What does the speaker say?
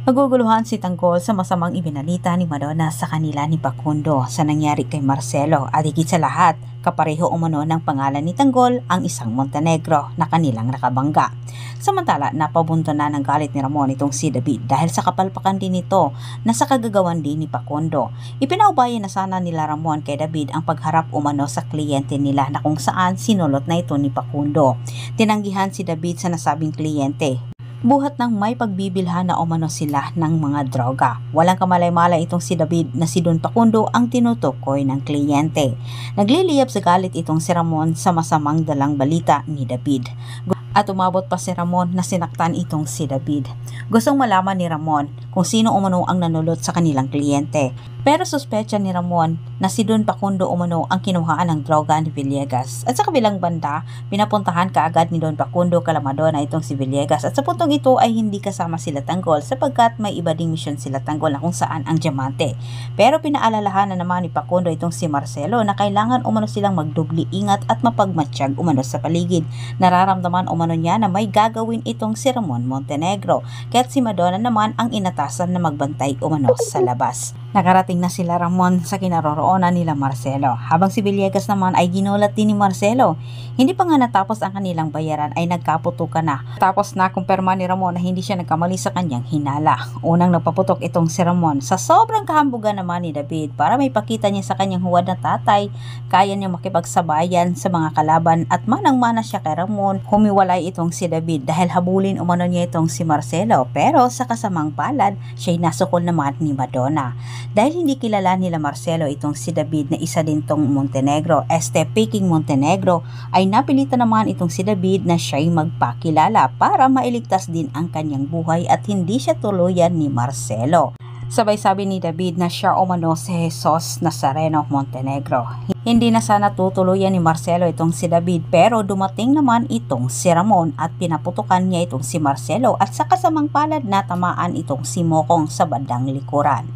Naguguluhan si Tanggol sa masamang ibinalita ni Madonna sa kanila ni Facundo sa nangyari kay Marcelo at higit sa lahat, kapareho umano ng pangalan ni Tanggol ang isang Montenegro na kanilang nakabangga. Samantala, napabunto na ng galit ni Ramon itong si David dahil sa kapalpakan din nito na sa kagagawan din ni Facundo. Ipinaubaya na sana nila Ramon kay David ang pagharap umano sa kliyente nila na kung saan sinulot na ito ni Facundo. Tinanggihan si David sa nasabing kliyente. Buhat ng may pagbibilhan na umano sila ng mga droga. Walang kamalay-malay itong si David na si Don Facundo ang tinutukoy ng kliyente. Nagliliyab sa galit itong si Ramon sa masamang dalang balita ni David. At umabot pa si Ramon na sinaktan itong si David. Gustong malaman ni Ramon kung sino umano ang nanulot sa kanilang kliyente. Pero suspecha ni Ramon na si Don Facundo umano ang kinuhaan ng droga ni Villegas. At sa kabilang banda, pinapuntahan kaagad ni Don Facundo kala Madonna itong si Villegas. At sa puntong ito ay hindi kasama sila Tanggol sapagkat may iba ding misyon sila Tanggol na kung saan ang diamante. Pero pinaalalahanan naman ni Facundo itong si Marcelo na kailangan umano silang magdubli ingat at mapagmatsyag umano sa paligid. Nararamdaman umano niya na may gagawin itong si Ramon Montenegro. Kaya't si Madonna naman ang inatasan na magbantay umano sa labas. Nakarating na sila Ramon sa kinaroroonan nila Marcelo. Habang si Villegas naman ay ginulat din ni Marcelo. Hindi pa nga natapos ang kanilang bayaran ay nagkaputukan na. Tapos na kumpirma ni Ramon na hindi siya nagkamali sa kanyang hinala. Unang nagpaputok itong si Ramon. Sa sobrang kahambugan naman ni David para may pakita niya sa kanyang huwad na tatay, kaya niya makipagsabayan sa mga kalaban at manang-mana siya kay Ramon. Humiwalay itong si David dahil habulin umano niya itong si Marcelo. Pero sa kasamang palad, siya'y nasukol naman ni Madonna. Dahil hindi kilala nila Marcelo itong si David na isa din tong Montenegro, Peking Montenegro, ay napilitan naman itong si David na siya'y magpakilala para mailigtas din ang kanyang buhay at hindi siya tuluyan ni Marcelo. Sabay sabi ni David na siya umano si Jesus Nazareno Montenegro. Hindi na sana tutuluyan ni Marcelo itong si David pero dumating naman itong si Ramon at pinaputukan niya itong si Marcelo at sa kasamang palad na tamaan itong si Mokong sa bandang likuran.